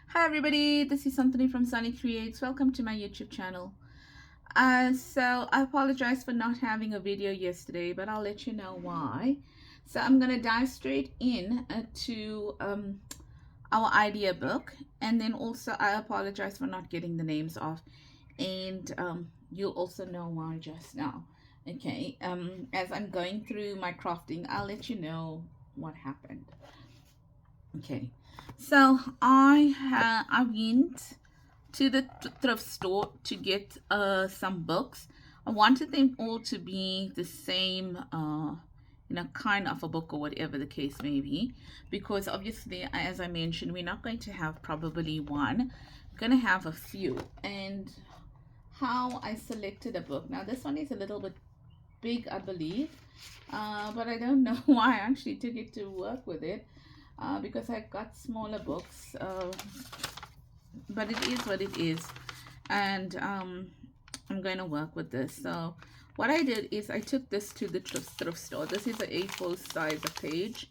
Hi everybody, this is Anthony from Sunny Creates. Welcome to my YouTube channel. So I apologize for not having a video yesterday, but I'll let you know why. So I'm gonna dive straight in to our idea book, and then also I apologize for not getting the names off, and you'll also know why just now. Okay, as I'm going through my crafting, I'll let you know what happened. Okay, so I went to the thrift store to get some books. I wanted them all to be the same, kind of a book or whatever the case may be, because obviously, as I mentioned, we're not going to have probably one. We're going to have a few. And how I selected a book. Now, this one is a little bit big, I believe, but I don't know why I actually took it to work with it. Because I got smaller books, but it is what it is, and I'm going to work with this. So what I did is I took this to the thrift store. This is an A4 size page,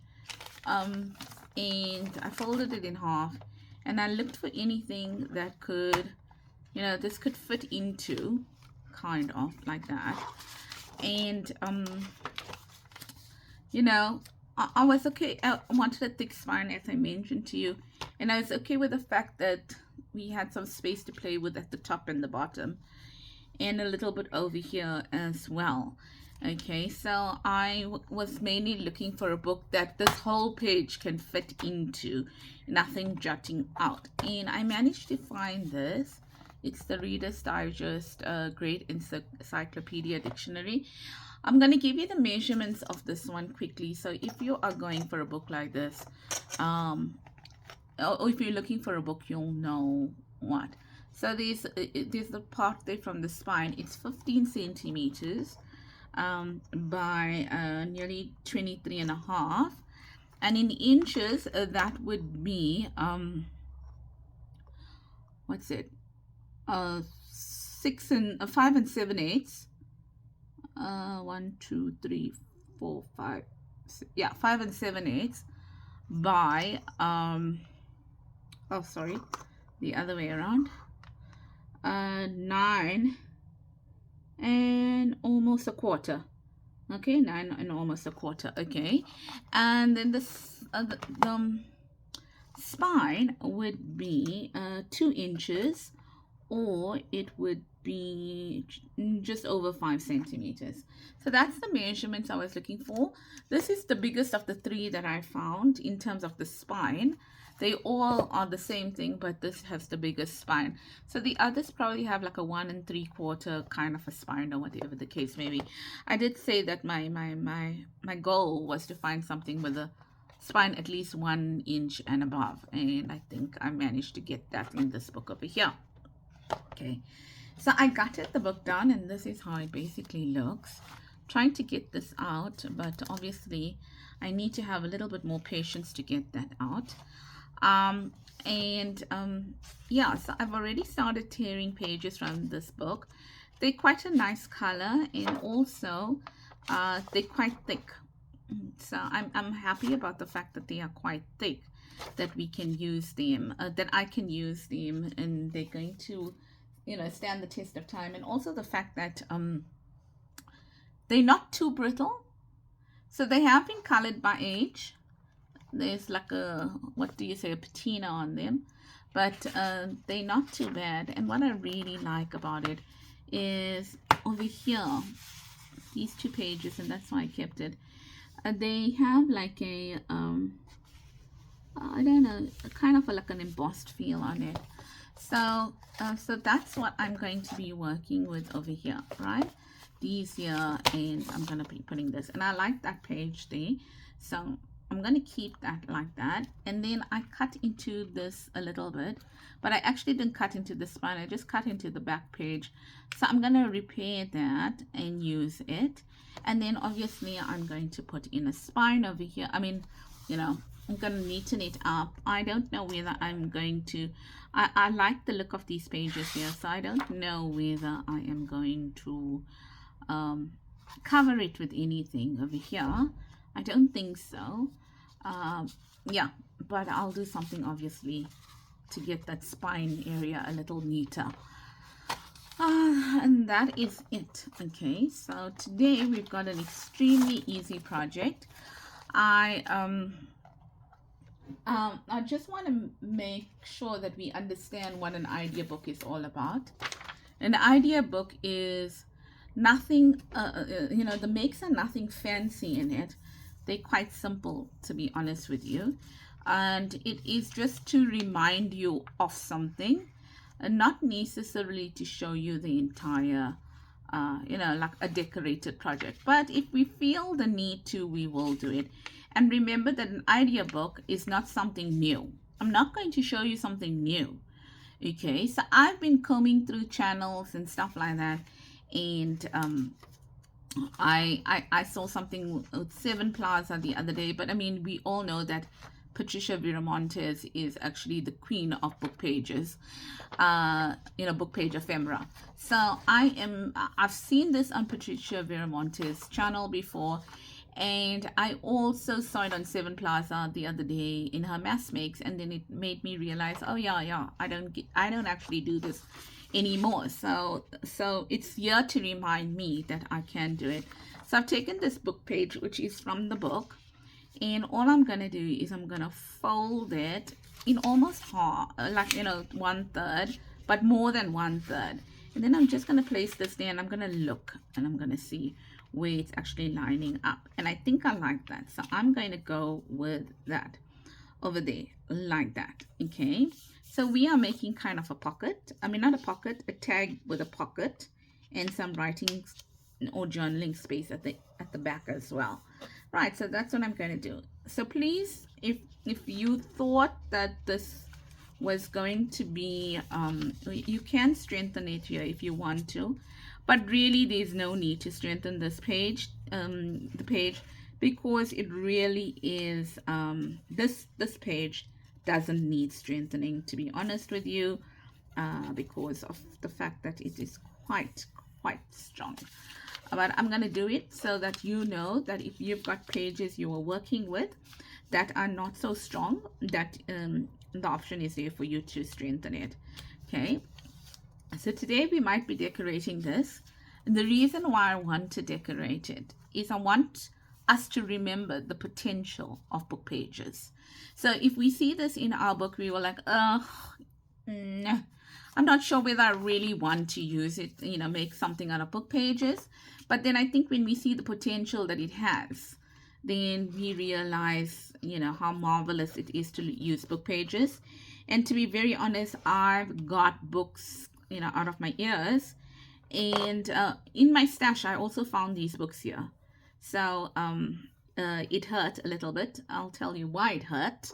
and I folded it in half, and I looked for anything that could, this could fit into, kind of like that. And I was okay. I wanted a thick spine, as I mentioned to you, and I was okay with the fact that we had some space to play with at the top and the bottom, and a little bit over here as well. Okay, so I was mainly looking for a book that this whole page can fit into, nothing jutting out, and I managed to find this. It's the Reader's Digest Great Encyclopedia Dictionary. I'm going to give you the measurements of this one quickly. So if you are going for a book like this, or if you're looking for a book, you'll know what. So there's the part there from the spine. It's 15 centimeters by nearly 23 and a half. And in inches, that would be, what's it? 5 and 7/8. 1, 2, 3, 4, 5, 6, yeah, 5 and 7/8 by oh sorry, the other way around, 9 and almost a quarter. Okay, 9 and almost a quarter. Okay, and then this the spine would be 2 inches, or it would be just over 5 centimeters. So that's the measurements I was looking for. This is the biggest of the three that I found in terms of the spine. They all are the same thing, but this has the biggest spine. So the others probably have like a 1 3/4 kind of a spine, or whatever the case may be. I did say that my goal was to find something with a spine at least 1 inch and above, and I think I managed to get that in this book over here. Okay, so I gutted the book down, and this is how it basically looks. Trying to get this out, but obviously I need to have a little bit more patience to get that out. Yeah, so I've already started tearing pages from this book. They're quite a nice color, and also they're quite thick. So I'm happy about the fact that they are quite thick, that we can use them, that I can use them, and they're going to, stand the test of time. And also the fact that they're not too brittle. So they have been colored by age. There's like a, what do you say, a patina on them, but they're not too bad. And what I really like about it is over here, these 2 pages, and that's why I kept it. They have like a I don't know, kind of like an embossed feel on it. So so that's what I'm going to be working with over here, right? These here, and I'm going to be putting this, and I like that page there, so I'm going to keep that like that. And then I cut into this a little bit, but I actually didn't cut into the spine. I just cut into the back page. So I'm going to repair that and use it. And then obviously I'm going to put in a spine over here. I mean, I'm going to neaten it up. I don't know whether I'm going to, I like the look of these pages here, so I don't know whether I am going to cover it with anything over here. I don't think so. Yeah, but I'll do something obviously to get that spine area a little neater. And that is it. Okay, so today we've got an extremely easy project. I just want to make sure that we understand what an idea book is all about. An idea book is nothing, you know, the makes are nothing fancy in it. They're quite simple, to be honest with you. And it is just to remind you of something, and not necessarily to show you the entire, you know, like a decorated project. But if we feel the need to, we will do it. And remember that an idea book is not something new. I'm not going to show you something new. Okay, so I've been combing through channels and stuff like that, and I saw something with Sevenplaza the other day. But I mean, we all know that Patricia Viramontes is actually the queen of book pages, you know, book page ephemera. So I've seen this on Patricia Viramontes' channel before, and I also saw it on Sevenplaza the other day in her mass makes, and then it made me realize, oh yeah, I don't actually do this anymore. So it's here to remind me that I can do it. So I've taken this book page, which is from the book, and all I'm gonna do is I'm gonna fold it in almost half, like, you know, 1/3, but more than 1/3. And then I'm just gonna place this there, and I'm gonna look, and I'm gonna see where it's actually lining up. And I think I like that, so I'm going to go with that over there, like that. Okay, so we are making kind of a pocket. I mean, not a pocket, a tag with a pocket, and some writing or journaling space at the back as well. Right, so that's what I'm going to do. So please, if you thought that this was going to be, you can strengthen it here if you want to, but really there's no need to strengthen this page, the page, because it really is, this page doesn't need strengthening, to be honest with you, because of the fact that it is quite strong. But I'm going to do it so that you know that if you've got pages you are working with that are not so strong, that the option is there for you to strengthen it. Okay, so today we might be decorating this. And the reason why I want to decorate it is I want us to remember the potential of book pages. So if we see this in our book, we were like, nah, I'm not sure whether I really want to use it, you know, make something out of book pages. But then I think when we see the potential that it has, then we realize, you know, how marvelous it is to use book pages. And to be very honest, I've got books, you know, out of my ears. And in my stash, I also found these books here. So it hurt a little bit. I'll tell you why it hurt.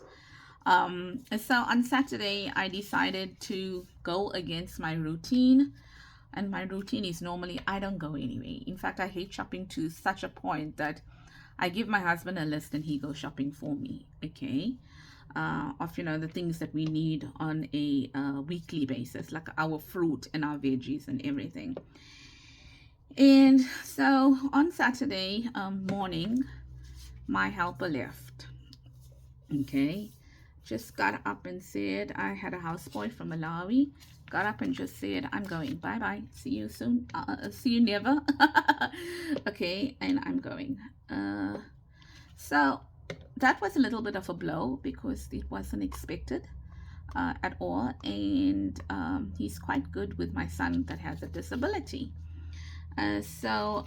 So on Saturday, I decided to go against my routine. And my routine is normally I don't go anyway. In fact, I hate shopping to such a point that I give my husband a list and he goes shopping for me. Okay, of, you know, the things that we need on a weekly basis, like our fruit and our veggies and everything. And so on Saturday morning, my helper left. Okay, just got up and said, I had a houseboy from Malawi, got up and just said, I'm going, bye bye, see you soon, see you never. Okay, and I'm going. So that was a little bit of a blow because it wasn't expected at all. And he's quite good with my son that has a disability. So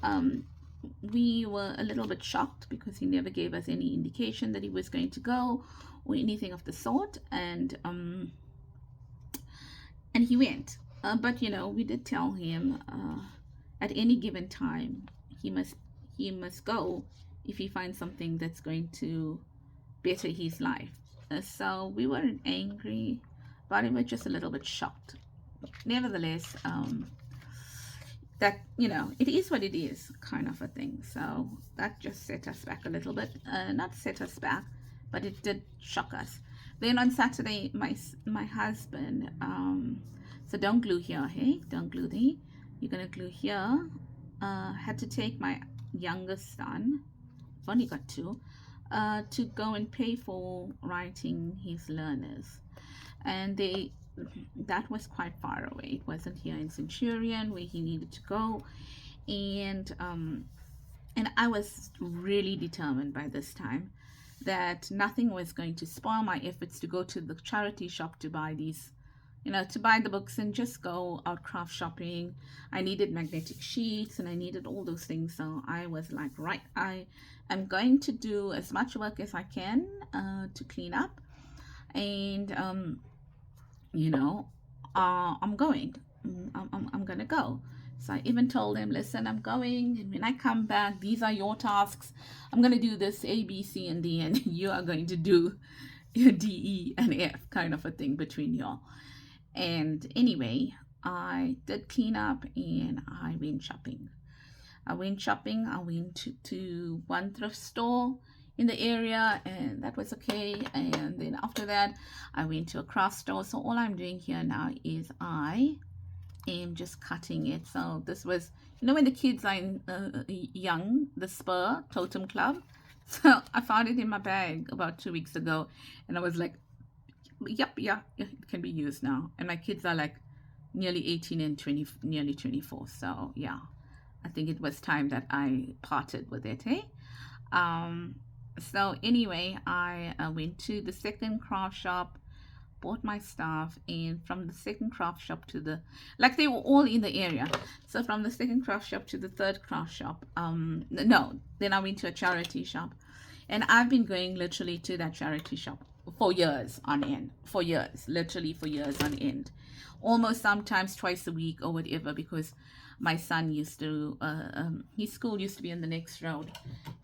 we were a little bit shocked because he never gave us any indication that he was going to go or anything of the sort. And he went. But, you know, we did tell him at any given time he must go if he finds something that's going to better his life. So we weren't angry, but we were just a little bit shocked. Nevertheless, that, you know, it is what it is, kind of a thing. So that just set us back a little bit. Not set us back, but it did shock us. Then on Saturday, my husband, so don't glue here, hey? Don't glue there. You're gonna glue here. Had to take my youngest son, I've only got two, to go and pay for writing his learners. And that was quite far away. It wasn't here in Centurion where he needed to go. And I was really determined by this time that nothing was going to spoil my efforts to go to the charity shop to buy these, to buy the books and just go out craft shopping. I needed magnetic sheets and I needed all those things. So I was like, right, I am going to do as much work as I can to clean up. And, I'm going. I'm going to go. So I even told them, listen, I'm going, and when I come back, these are your tasks. I'm going to do this A, B, C, and D, and you are going to do D, E, and F kind of a thing between y'all. And anyway, I did clean up and I went shopping. I went to one thrift store in the area, and that was okay. And then after that, I went to a craft store. So all I'm doing here now is I am just cutting it. So this was, when the kids are young, the Spur Totem Club. So I found it in my bag about 2 weeks ago, and I was like, yep, yeah, it can be used now. And my kids are like nearly 18 and 20, nearly 24. So yeah, I think it was time that I parted with it, hey? So anyway, I went to the second craft shop, bought my stuff, and from the second craft shop to they were all in the area. So from the second craft shop to the third craft shop, then I went to a charity shop, and I've been going literally to that charity shop for years on end, literally for years on end, almost sometimes twice a week or whatever, because my son used to, his school used to be in the next road.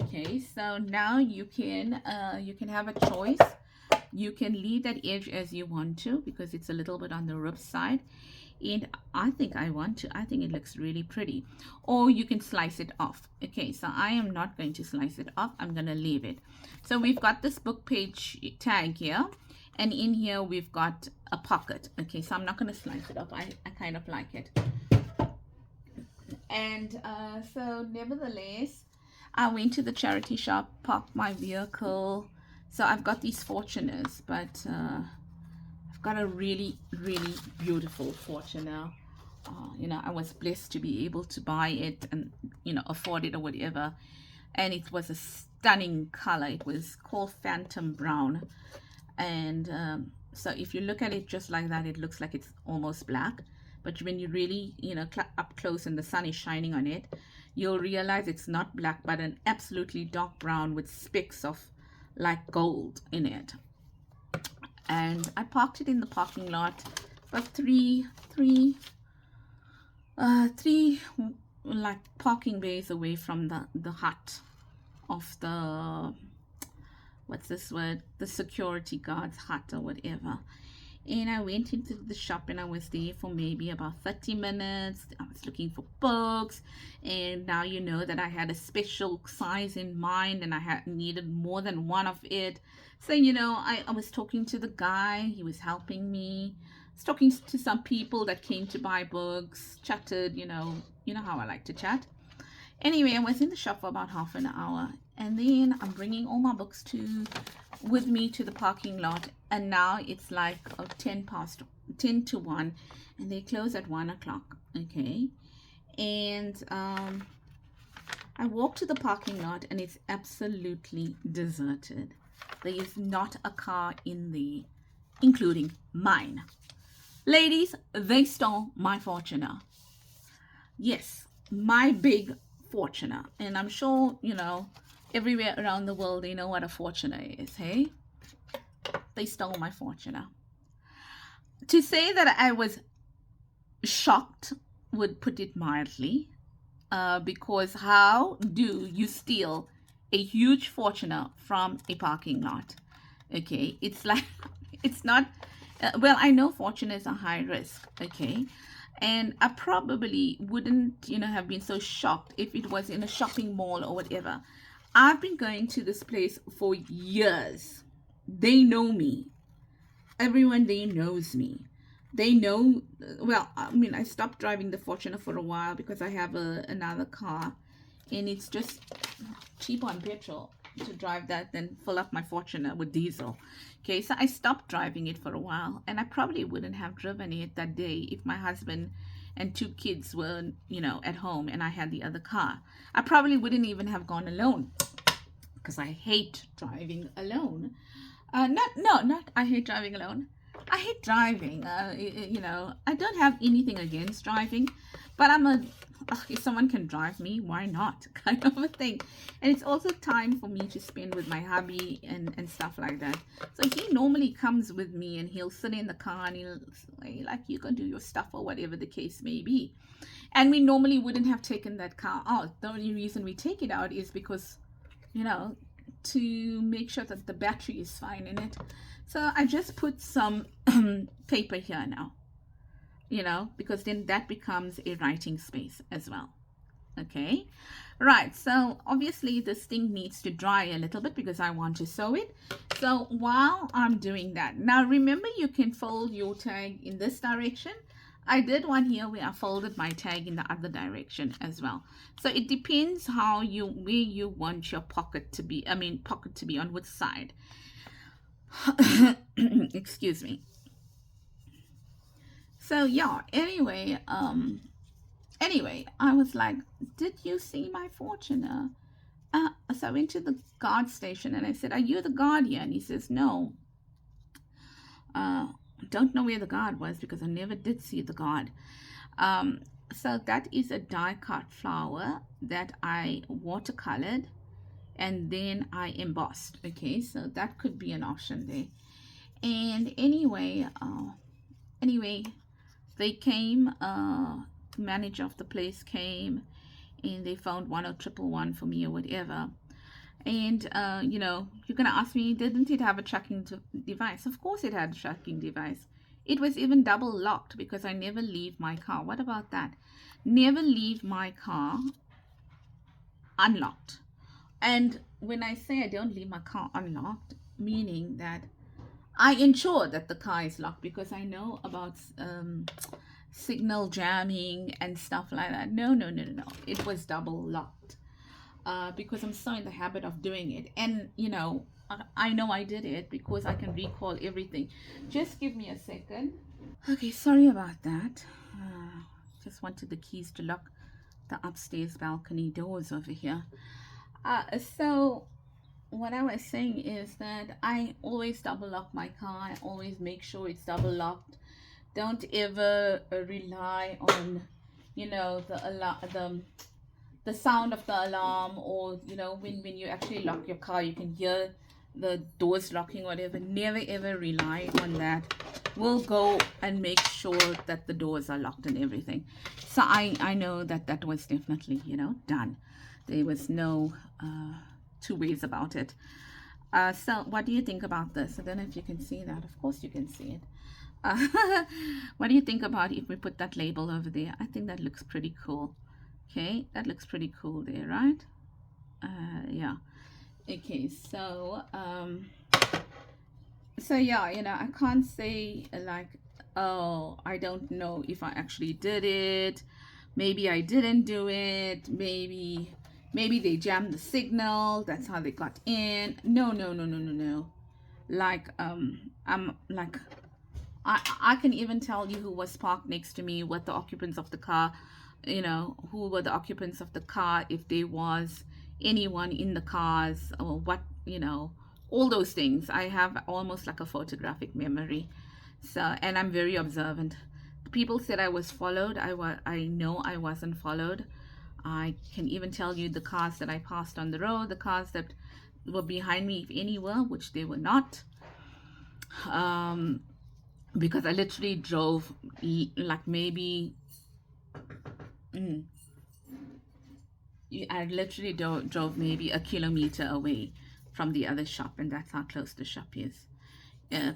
Okay, so now you can have a choice. You can leave that edge as you want to, because it's a little bit on the rib side, and I think it looks really pretty. Or you can slice it off. Okay, so I am not going to slice it off. I'm going to leave it. So we've got this book page tag here, and in here we've got a pocket. Okay, so I'm not going to slice it off. I kind of like it. And so nevertheless, I went to the charity shop, parked my vehicle. So I've got these Fortuners, but I've got a really, really beautiful Fortuner. I was blessed to be able to buy it and, afford it or whatever. And it was a stunning color. It was called Phantom Brown. And so if you look at it just like that, it looks like it's almost black. But when you really, up close and the sun is shining on it, you'll realize it's not black, but an absolutely dark brown with specks of like gold in it. And I parked it in the parking lot, but three like parking bays away from the hut of the, what's this word, the security guard's hut or whatever. And I went into the shop and I was there for maybe about 30 minutes. I was looking for books, and now you know that I had a special size in mind and I needed more than one of it. So, I was talking to the guy. He was helping me. I was talking to some people that came to buy books, chatted, you know how I like to chat. Anyway, I was in the shop for about half an hour, and then I'm bringing all my books with me to the parking lot, and now it's like 10 to 1, and they close at 1 o'clock. Okay, and I walk to the parking lot, and it's absolutely deserted. There is not a car in there, including mine. Ladies, they stole my Fortuner. Yes, my big Fortuner. And I'm sure, everywhere around the world, they know what a Fortuner is, hey? They stole my Fortuner. To say that I was shocked would put it mildly, because how do you steal a huge Fortuner from a parking lot? Okay, it's like, it's not, I know Fortuners are high risk, okay? And I probably wouldn't, have been so shocked if it was in a shopping mall or whatever. I've been going to this place for years. They know me. Everyone there knows me. They know, I stopped driving the Fortuner for a while because I have another car, and it's just cheap on petrol. to drive that than fill up my Fortuner with diesel. Okay, so I stopped driving it for a while, and I probably wouldn't have driven it that day if my husband and two kids were, at home and I had the other car. I probably wouldn't even have gone alone because I hate driving alone. Not I hate driving alone. I hate driving. I don't have anything against driving, but if someone can drive me, why not? Kind of a thing. And it's also time for me to spend with my hubby and stuff like that. So he normally comes with me and he'll sit in the car and he'll say, like, you can do your stuff or whatever the case may be. And we normally wouldn't have taken that car out. The only reason we take it out is because, to make sure that the battery is fine in it. So I just put some paper here now, because then that becomes a writing space as well. Okay, right. So obviously this thing needs to dry a little bit because I want to sew it. So while I'm doing that, now remember you can fold your tag in this direction. I did one here where I folded my tag in the other direction as well. So it depends where you want your pocket to be. Pocket to be on which side. Excuse me. So yeah, anyway, I was like, did you see my Fortuner? So I went to the guard station and I said, are you the guard here? And he says, no. Don't know where the guard was because I never did see the guard. So that is a die cut flower that I watercolored and then I embossed. Okay, so that could be an option there. And anyway, they came, manager of the place came and they found 10111 for me or whatever. And you're gonna ask me, didn't it have a tracking device? Of course it had a tracking device. It was even double locked because I never leave my car. What about that? Never leave my car unlocked. And when I say I don't leave my car unlocked, meaning that I ensure that the car is locked because I know about signal jamming and stuff like that. No. It was double locked because I'm so in the habit of doing it. And, I know I did it because I can recall everything. Just give me a second. Okay, sorry about that. Just wanted the keys to lock the upstairs balcony doors over here. So what I was saying is that I always double lock my car. I always make sure it's double locked. Don't ever rely on, the sound of the alarm, or when you actually lock your car, you can hear the doors locking, whatever. Never ever rely on that. We'll go and make sure that the doors are locked and everything. So I know that was definitely done. There was no two ways about it. So what do you think about this? I don't know if you can see that. Of course you can see it. What do you think about if we put that label over there? I think that looks pretty cool. Okay, that looks pretty cool there, right? Yeah. Okay, so yeah, I can't say like, oh, I don't know if I actually did it. Maybe I didn't do it. Maybe they jammed the signal. That's how they got in. No. Like, I'm like, I can even tell you who was parked next to me, what the occupants of the car, who were the occupants of the car, if there was anyone in the cars, or what, all those things. I have almost like a photographic memory. So, and I'm very observant. People said I was followed. I know I wasn't followed. I can even tell you the cars that I passed on the road, the cars that were behind me, if any were, which they were not. Because I literally drove like maybe I literally drove maybe a kilometer away from the other shop, and that's how close the shop is.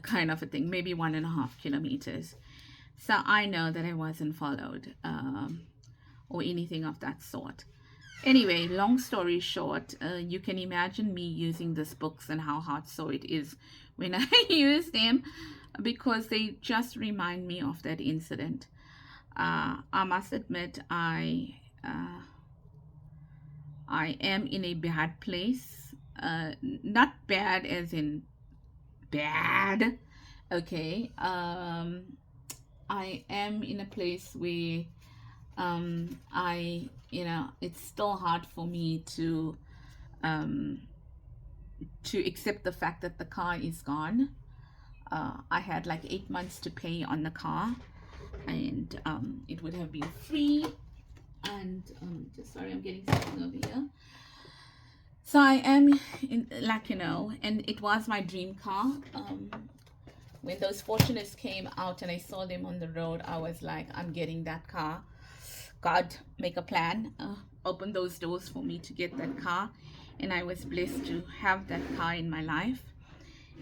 Kind of a thing, maybe 1.5 kilometers. So I know that I wasn't followed or anything of that sort. Anyway, long story short, you can imagine me using these books and how hard so it is when I use them, because they just remind me of that incident. I must admit, I am in a bad place not bad as in bad. Okay. I am in a place where it's still hard for me um, to accept the fact that the car is gone. I had like 8 months to pay on the car, and it would have been free. And just sorry, I'm getting something over here. So I am in, like, and it was my dream car. When those Fortuners came out and I saw them on the road, I was like, I'm getting that car. God, make a plan, open those doors for me to get that car. And I was blessed to have that car in my life.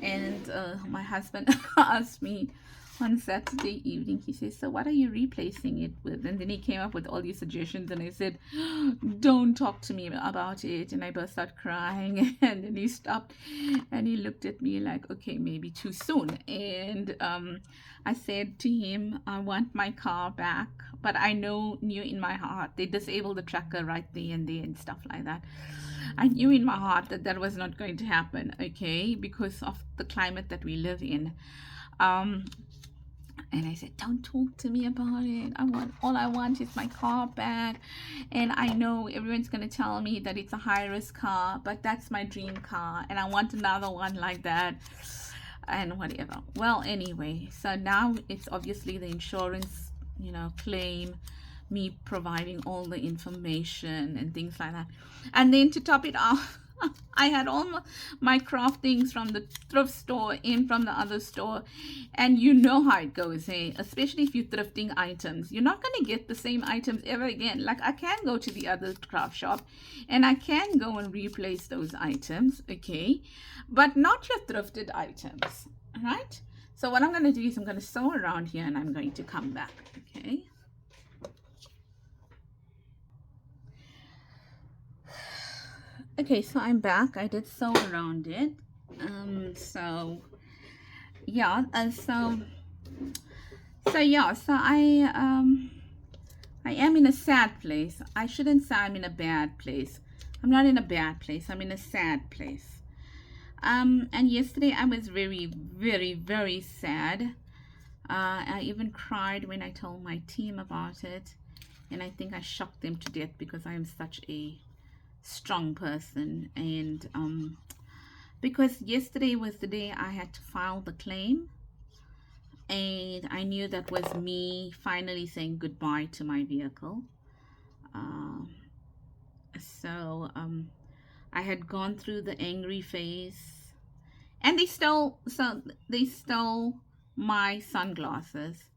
And my husband asked me on Saturday evening, he says, so what are you replacing it with? And then he came up with all these suggestions, and I said, don't talk to me about it. And I burst out crying, and then he stopped and he looked at me like, okay, maybe too soon. And I said to him, I want my car back, but I knew in my heart they disabled the tracker right there and stuff like that. I knew in my heart that that was not going to happen, okay, because of the climate that we live in. And I said, don't talk to me about it. All I want is my car back. And I know everyone's going to tell me that it's a high-risk car, but that's my dream car. And I want another one like that and whatever. Well, anyway, so now it's obviously the insurance, claim, me providing all the information and things like that. And then to top it off, I had all my craft things from the thrift store and from the other store, and you know how it goes, hey? Especially if you're thrifting items, you're not going to get the same items ever again. Like, I can go to the other craft shop and I can go and replace those items, okay, but not your thrifted items, all right? So what I'm going to do is I'm going to sew around here and I'm going to come back, okay? Okay, so I'm back. I did sew around it. So yeah, so I am in a sad place. I shouldn't say I'm in a bad place. I'm not in a bad place. I'm in a sad place. And yesterday I was very, very, very sad. I even cried when I told my team about it, and I think I shocked them to death because I am such a strong person. And because yesterday was the day I had to file the claim, and I knew that was me finally saying goodbye to my vehicle. So I had gone through the angry phase, and they stole my sunglasses.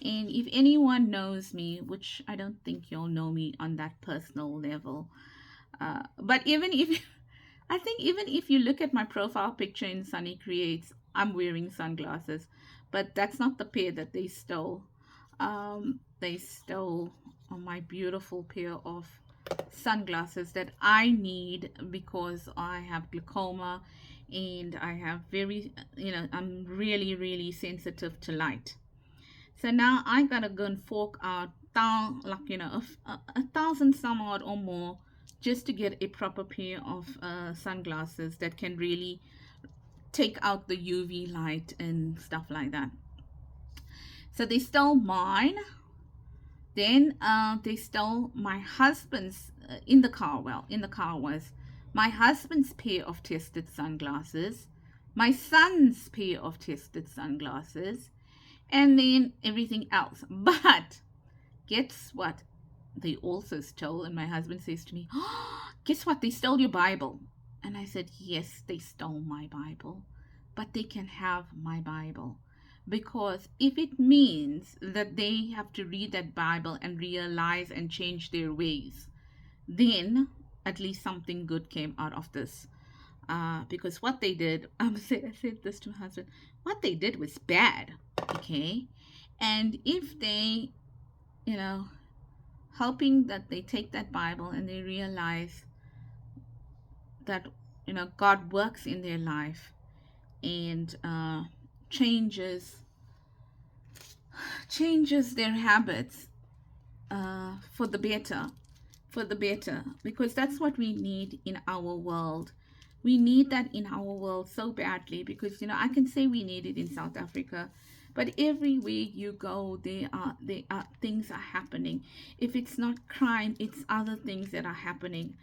And if anyone knows me, which I don't think you'll know me on that personal level, but even if I think even if you look at my profile picture in Sunny Creates, I'm wearing sunglasses, but that's not the pair that they stole. They stole my beautiful pair of sunglasses that I need because I have glaucoma, and I have I'm really, really sensitive to light. So now I gotta go and fork out a thousand some odd or more just to get a proper pair of sunglasses that can really take out the UV light and stuff like that. So they stole mine. Then they stole my husband's in the car. Well, in the car was my husband's pair of tested sunglasses, my son's pair of tested sunglasses, and then everything else. But guess what? They also stole, and my husband says to me, oh, guess what? They stole your Bible. And I said, yes, they stole my Bible, but they can have my Bible. Because if it means that they have to read that Bible and realize and change their ways, then at least something good came out of this. Because what they did, I said this to my husband, what they did was bad, okay? And if they, hoping that they take that Bible and they realize that, God works in their life and changes their habits for the better, because that's what we need in our world. We need that in our world so badly because, I can say we need it in South Africa, but everywhere you go, there are things are happening. If it's not crime, it's other things that are happening,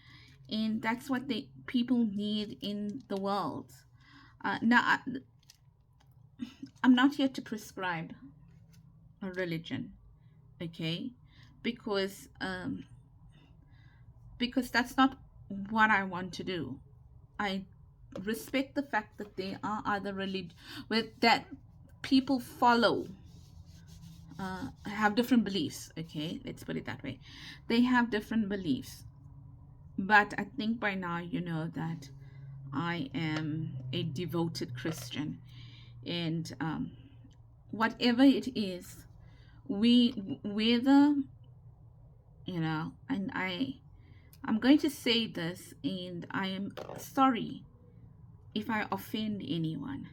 and that's what the people need in the world. Now, I'm not here to prescribe a religion, okay? Because because that's not what I want to do. I respect the fact that there are other religions with that people follow, have different beliefs. Okay, let's put it that way. They have different beliefs, but I think by now you know that I am a devoted Christian, and whatever it is, we whether and I'm going to say this, and I am sorry if I offend anyone,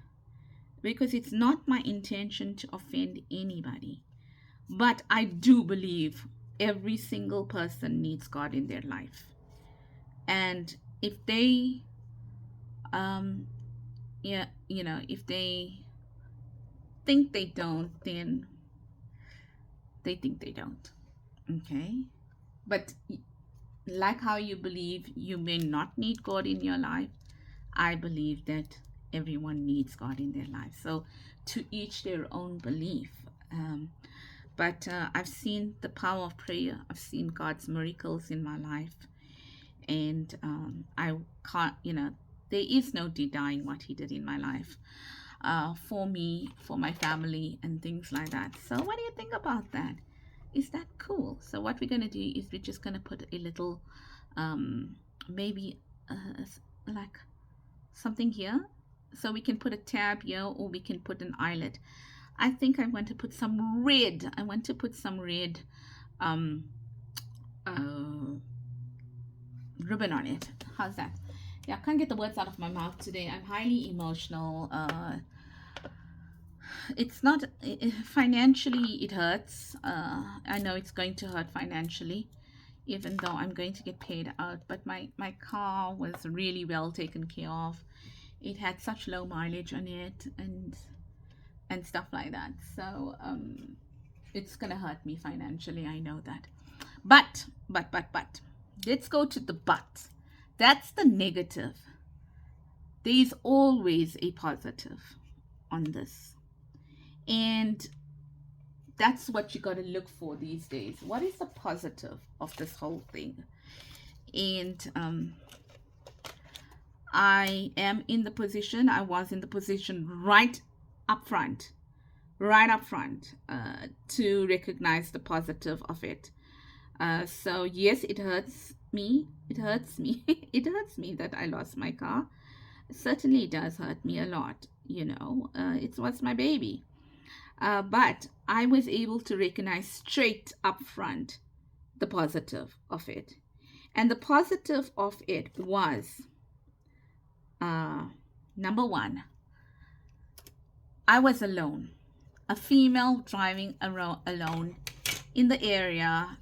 because it's not my intention to offend anybody. But I do believe every single person needs God in their life. And if they, yeah, if they think they don't, then they think they don't. Okay. But like how you believe you may not need God in your life, I believe that everyone needs God in their life. So to each their own belief. But I've seen the power of prayer. I've seen God's miracles in my life. And I can't, there is no denying what He did in my life, for me, for my family, and things like that. So, what do you think about that? Is that cool? So, what we're going to do is we're just going to put a little, maybe like something here. So, we can put a tab here, or we can put an eyelet. I think I want to put some red. I want to put some red um, ribbon on it. How's that? Yeah, I can't get the words out of my mouth today. I'm highly emotional. It's not financially, it hurts. I know it's going to hurt financially, even though I'm going to get paid out. But my car was really well taken care of. It had such low mileage on it, and stuff like that. So it's gonna hurt me financially. I know that. But let's go to the but. That's the negative. There is always a positive on this. And that's what you got to look for these days. What is the positive of this whole thing? And I was in the position right up front, to recognize the positive of it. So yes, it hurts me. It hurts me. It hurts me that I lost my car. It certainly does hurt me a lot. It was my baby. But I was able to recognize straight up front the positive of it. And the positive of it was, number one, I was alone. A female driving alone in the area.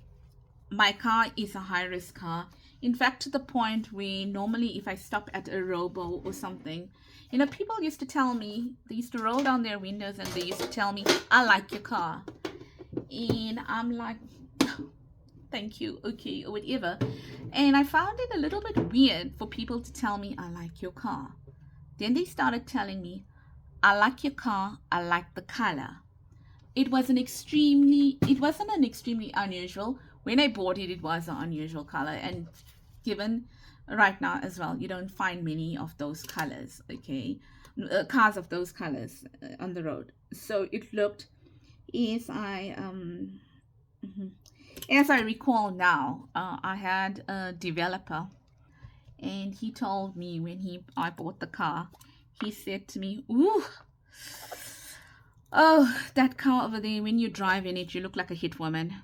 My car is a high-risk car. In fact, to the point where normally if I stop at a robo or something, people used to tell me, they used to roll down their windows and they used to tell me, I like your car. And I'm like, thank you, okay, or whatever. And I found it a little bit weird for people to tell me, I like your car. Then they started telling me, I like your car, I like the color. It wasn't an extremely unusual. When I bought it, it was an unusual color. And given right now as well, you don't find many of those colors, okay? Cars of those colors on the road. So it looked, as I recall now, I had a developer, and he told me when I bought the car, he said to me, ooh, oh, that car over there, when you drive in it, you look like a hit woman,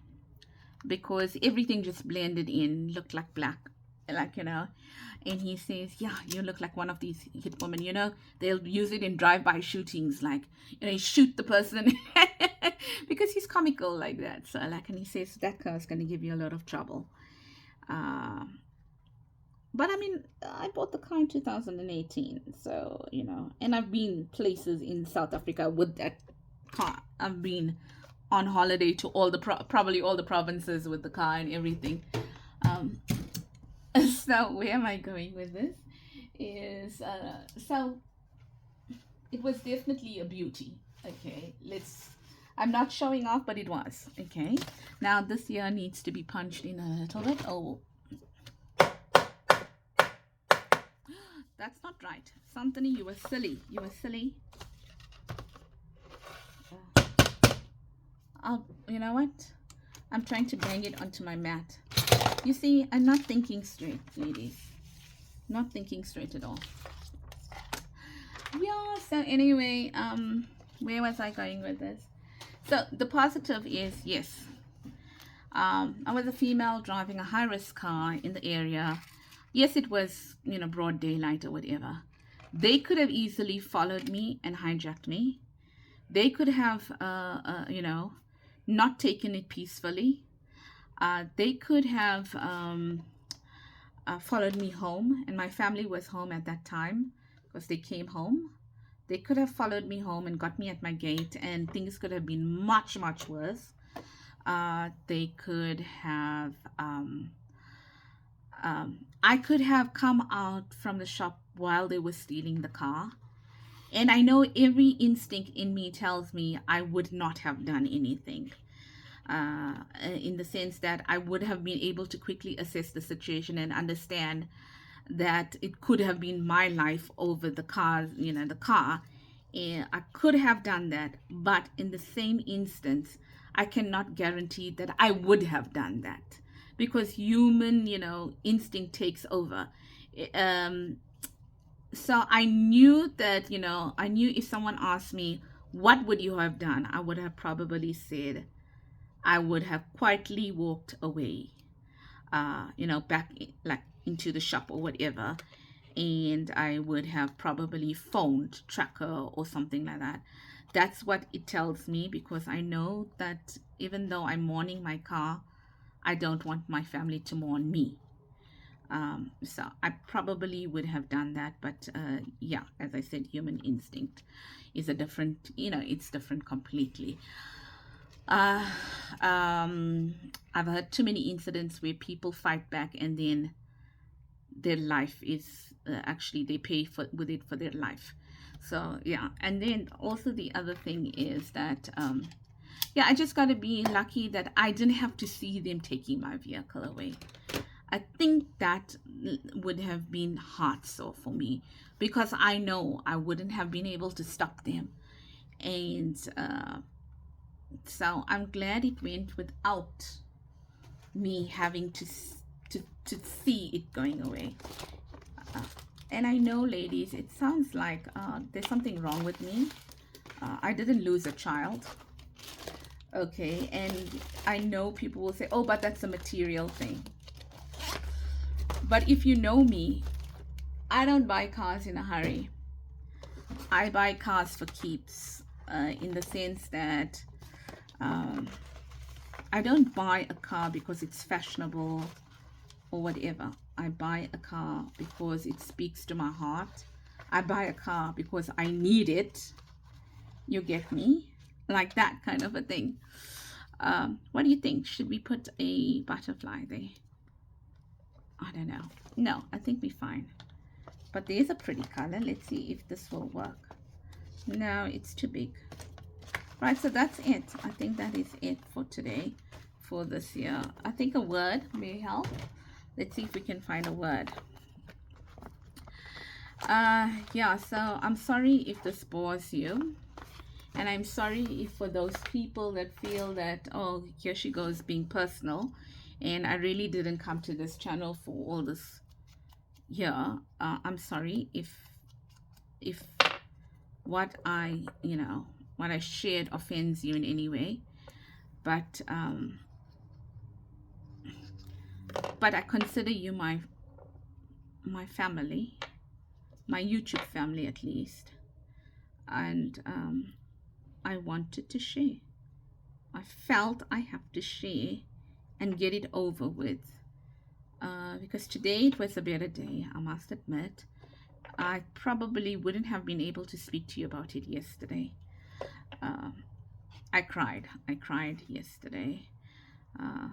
because everything just blended in, looked like black, and he says, yeah, you look like one of these hit women, they'll use it in drive-by shootings, like, you shoot the person, because he's comical like that. So and he says, that car is going to give you a lot of trouble. But I mean, I bought the car in 2018, so and I've been places in South Africa with that car. I've been on holiday to all the probably all the provinces with the car and everything. Um, so where am I going with this? Is so it was definitely a beauty. Okay, let's. I'm not showing off, but it was. Okay, now this year needs to be punched in a little bit. Oh, that's not right. Anthony, you were silly. You were silly. You know what? I'm trying to bang it onto my mat. You see, I'm not thinking straight, ladies. Not thinking straight at all. Yeah, so anyway, where was I going with this? So the positive is, yes, I was a female driving a high-risk car in the area. Yes, it was, broad daylight or whatever. They could have easily followed me and hijacked me. They could have, not taken it peacefully. They could have followed me home, and my family was home at that time because they came home. They could have followed me home and got me at my gate, and things could have been much, much worse. They could have, I could have come out from the shop while they were stealing the car. And I know every instinct in me tells me I would not have done anything. In the sense that I would have been able to quickly assess the situation and understand that it could have been my life over the car, the car. And I could have done that, but in the same instance, I cannot guarantee that I would have done that because human, instinct takes over. Um, so I knew that, I knew if someone asked me, what would you have done? I would have probably said, I would have quietly walked away, back like into the shop or whatever. And I would have probably phoned tracker or something like that. That's what it tells me because I know that even though I'm mourning my car, I don't want my family to mourn me. So I probably would have done that, but yeah, as I said, human instinct is a different, it's different completely. Uh, I've heard too many incidents where people fight back and then their life is actually they pay for with it for their life. So yeah, and then also the other thing is that yeah, I just got to be lucky that I didn't have to see them taking my vehicle away. I think that would have been hard so for me because I know I wouldn't have been able to stop them. And so I'm glad it went without me having to see it going away. Uh, and I know, ladies, it sounds like there's something wrong with me. I didn't lose a child. Okay, and I know people will say, oh, but that's a material thing. But if you know me, I don't buy cars in a hurry. I buy cars for keeps, in the sense that um, I don't buy a car because it's fashionable or whatever. I buy a car because it speaks to my heart. I buy a car because I need it. You get me? Like that kind of a thing. What do you think? Should we put a butterfly there? I don't know. No, I think we're fine. But there's a pretty color. Let's see if this will work. No, it's too big. Right, so that's it. I think that is it for today, for this year. I think a word may help. Let's see if we can find a word. Yeah, so I'm sorry if this bores you. And I'm sorry if for those people that feel that, oh, here she goes being personal. And I really didn't come to this channel for all this here. I'm sorry if what I shared offends you in any way. But I consider you my family, my YouTube family at least. And I wanted to share. I felt I have to share and get it over with. because today it was a better day, I must admit. I probably wouldn't have been able to speak to you about it yesterday. Uh, I cried. I cried yesterday uh,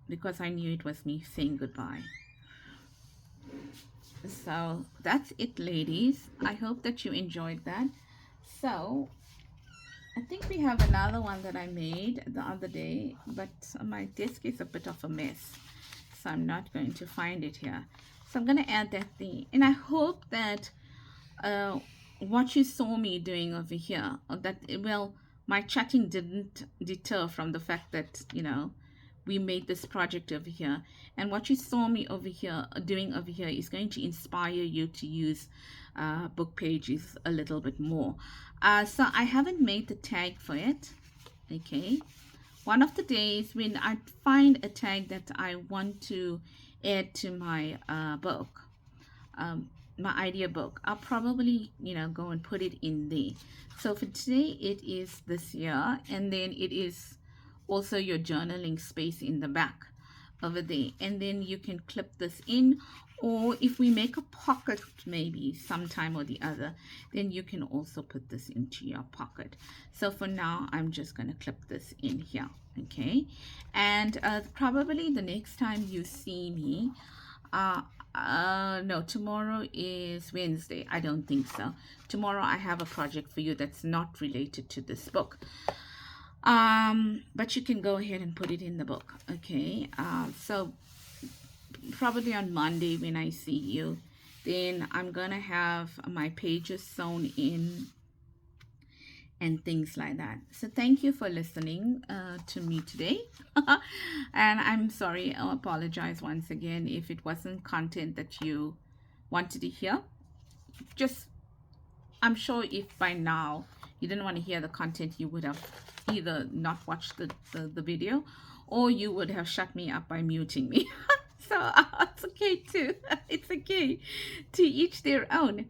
because I knew it was me saying goodbye. So that's it, ladies. I hope that you enjoyed that. So I think we have another one that I made the other day, but my desk is a bit of a mess, so I'm not going to find it here. So I'm going to add that thing, and I hope that uh, what you saw me doing over here, or that, well, my chatting didn't deter from the fact that, we made this project over here, and what you saw me over here doing over here is going to inspire you to use book pages a little bit more. So I haven't made the tag for it. Okay, one of the days when I find a tag that I want to add to my book, um, my idea book, I'll probably, go and put it in there. So for today, it is this year, and then it is also your journaling space in the back over there. And then you can clip this in, or if we make a pocket maybe sometime or the other, then you can also put this into your pocket. So for now, I'm just going to clip this in here. Okay, and probably the next time you see me, no, tomorrow is Wednesday. I don't think so. Tomorrow I have a project for you that's not related to this book. But you can go ahead and put it in the book. Okay. So probably on Monday when I see you, then I'm gonna have my pages sewn in and things like that. So thank you for listening to me today. And I'm sorry, I apologize once again if it wasn't content that you wanted to hear. Just, I'm sure if by now you didn't want to hear the content, you would have either not watched the video, or you would have shut me up by muting me. So it's okay too. It's okay, to each their own.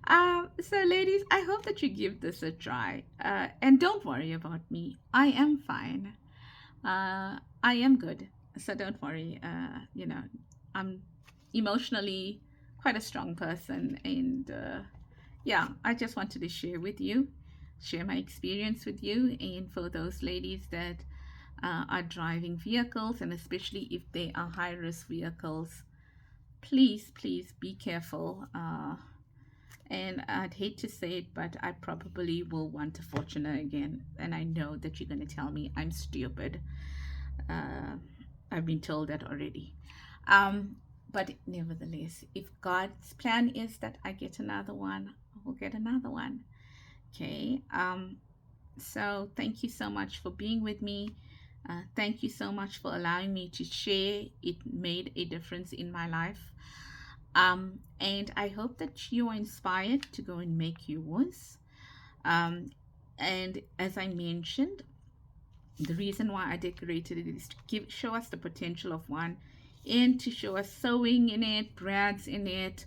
So ladies, I hope that you give this a try. And don't worry about me. I am fine. I am good. So don't worry. I'm emotionally quite a strong person. And yeah, I just wanted to share with you, share my experience with you. And for those ladies that are driving vehicles, and especially if they are high-risk vehicles, please be careful. And I'd hate to say it, but I probably will want a Fortuner again, and I know that you're going to tell me I'm stupid. I've been told that already. But nevertheless, if God's plan is that I get another one, I will get another one. Okay. So thank you so much for being with me. Thank you so much for allowing me to share. It made a difference in my life. And I hope that you are inspired to go and make yours. And as I mentioned, the reason why I decorated it is to show us the potential of one, and to show us sewing in it, brads in it,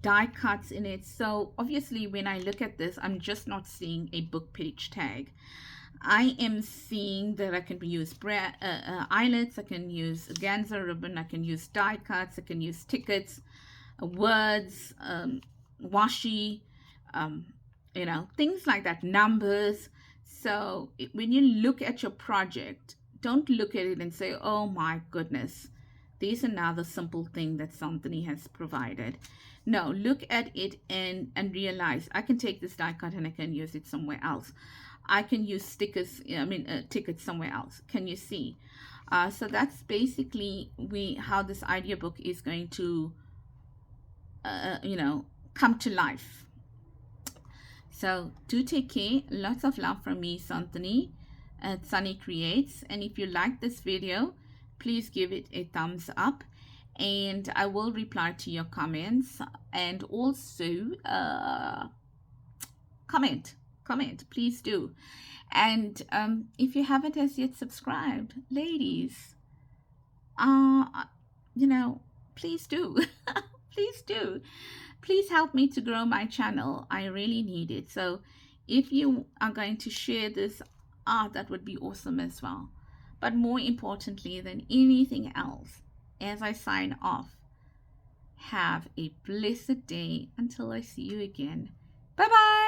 die cuts in it. So obviously when I look at this, I'm just not seeing a book page tag. I am seeing that I can use eyelets, I can use organza ribbon, I can use die cuts, I can use tickets, words, washi, things like that, numbers. So when you look at your project, don't look at it and say, oh my goodness, there's another simple thing that somebody has provided. No, look at it and realize I can take this die cut and I can use it somewhere else. I can use stickers, tickets somewhere else. Can you see? So that's basically how this idea book is going to, come to life. So do take care. Lots of love from me, Santini at Sunny Creates. And if you like this video, please give it a thumbs up. And I will reply to your comments. And also, comment, please do. And if you haven't as yet subscribed, ladies, please do. Please do. Please help me to grow my channel. I really need it. So if you are going to share this, that would be awesome as well. But more importantly than anything else, as I sign off. Have a blessed day until I see you again. Bye bye.